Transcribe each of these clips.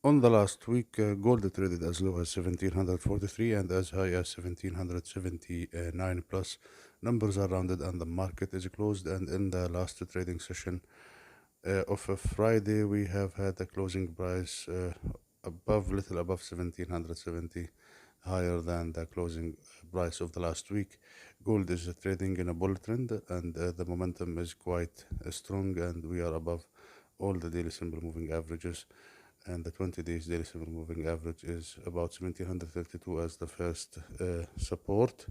On the last week, gold traded as low as 1743 and as high as 1779 plus. Numbers are rounded and the market is closed. And in the last trading session of a Friday, we have had a closing price little above 1770, higher than the closing price of the last week. Gold is trading in a bull trend, and the momentum is quite strong, and we are above all the daily simple moving averages, and the 20 days daily simple moving average is about 1732 as the first support.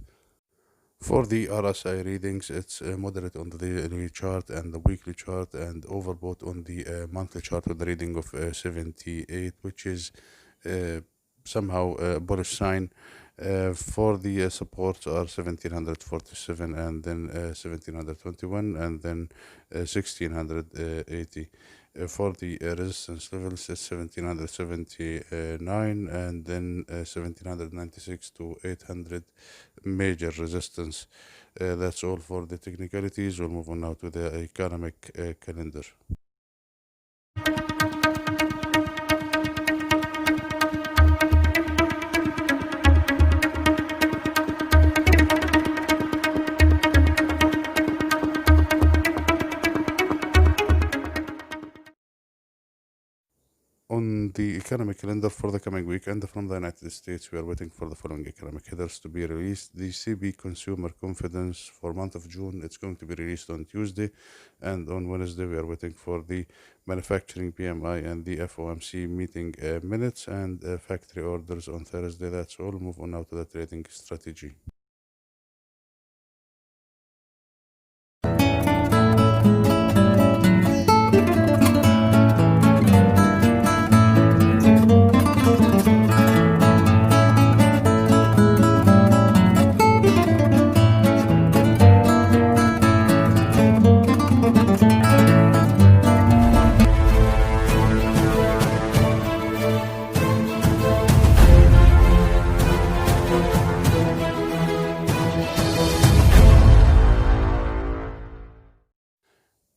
For the RSI readings, it's moderate on the daily chart and the weekly chart, and overbought on the monthly chart with the reading of 78, which is uh, somehow a bullish sign. For the supports are 1747 and then 1721 and then 1680. For the resistance levels, it's 1779 and then 1796 to 800 major resistance. That's all for the technicalities. We'll move on now to the economic calendar. On the economic calendar for the coming week, and from the United States, we are waiting for the following economic headers to be released. The CB Consumer Confidence for month of June, it's going to be released on Tuesday, and on Wednesday, we are waiting for the manufacturing PMI and the FOMC meeting minutes and factory orders on Thursday. That's all. Move on now to the trading strategy.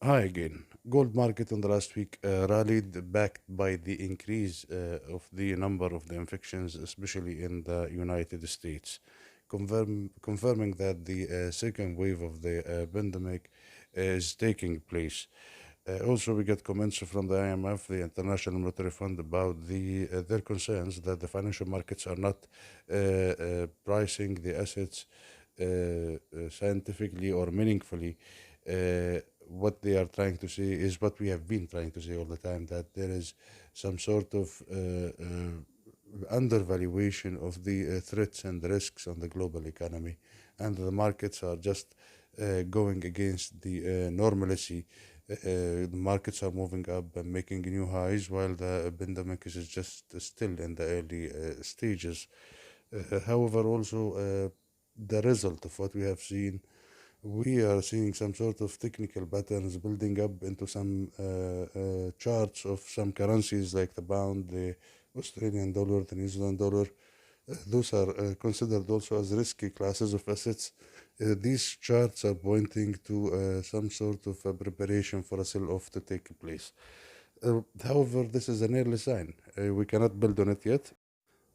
Hi again. Gold market in the last week rallied, backed by the increase of the number of the infections, especially in the United States, confirming that the second wave of the pandemic is taking place. Also, we get comments from the IMF, the International Monetary Fund, about their concerns that the financial markets are not pricing the assets scientifically or meaningfully. What they are trying to say is what we have been trying to say all the time, that there is some sort of undervaluation of the threats and risks on the global economy, and the markets are just going against the normalcy. The markets are moving up and making new highs, while the pandemic is just still in the early stages. However, also the result of what we have seen, we are seeing some sort of technical patterns building up into some charts of some currencies like the pound, the Australian dollar, the New Zealand dollar. Those are considered also as risky classes of assets. These charts are pointing to some sort of a preparation for a sell-off to take place. However, this is an early sign. We cannot build on it yet.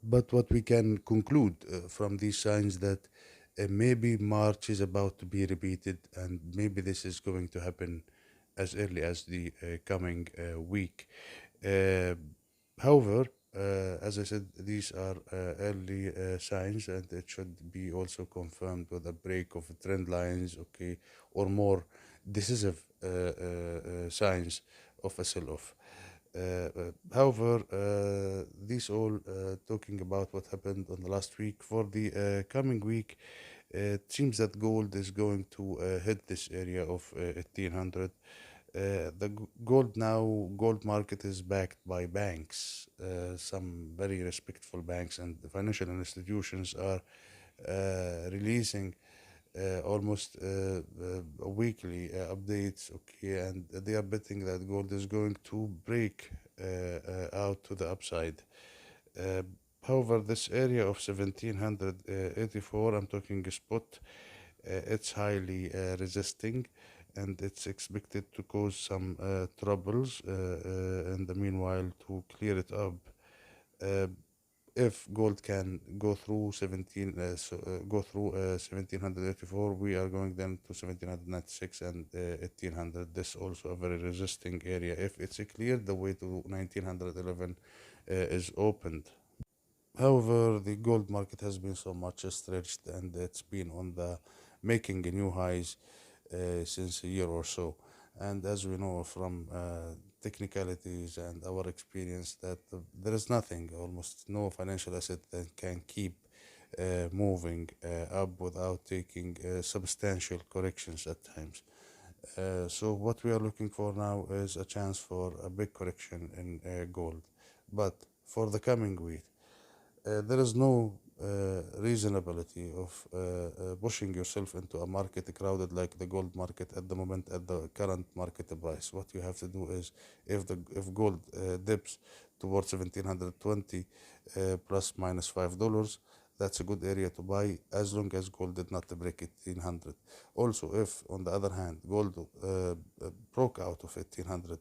But what we can conclude from these signs that maybe March is about to be repeated, and maybe this is going to happen as early as the coming week. Uh, However, as I said, these are early signs, and it should be also confirmed with a break of trend lines, okay, or more decisive signs of a sell-off. However, these all talking about what happened on the last week. For the coming week, it seems that gold is going to hit this area of 1800. Gold market is backed by banks. Some very respectful banks and the financial institutions are releasing almost weekly updates. Okay, and they are betting that gold is going to break out to the upside. Uh, However, this area of 1784, I'm talking spot, it's highly resisting, and it's expected to cause some troubles in the meanwhile to clear it up. Uh, if gold can go through 1784, we are going then to 1796 and 1800. This also a very resisting area. If it's cleared, the way to 1911 is opened. However, the gold market has been so much stretched and it's been on the making new highs since a year or so. And as we know from technicalities and our experience, that there is nothing, almost no financial asset that can keep moving up without taking substantial corrections at times. So what we are looking for now is a chance for a big correction in gold. But for the coming week, there is no reasonability of pushing yourself into a market crowded like the gold market at the moment at the current market price. What you have to do is, if gold dips towards 1720 plus minus $5, that's a good area to buy as long as gold did not break 1800. Also, if on the other hand gold broke out of 1800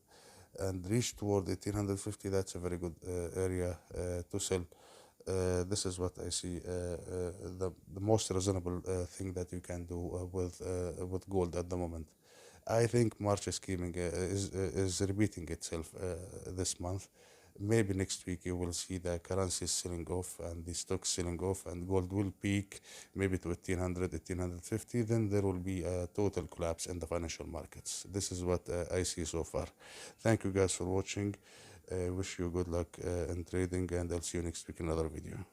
and reached toward 1850, that's a very good area to sell. This is what I see the most reasonable thing that you can do with gold at the moment. I think March scheming is repeating itself this month. Maybe next week you will see the currencies selling off and the stocks selling off, and gold will peak maybe to 1800, 1850. Then there will be a total collapse in the financial markets. This is what I see so far. Thank you guys for watching. Wish you good luck in trading, and I'll see you next week in another video.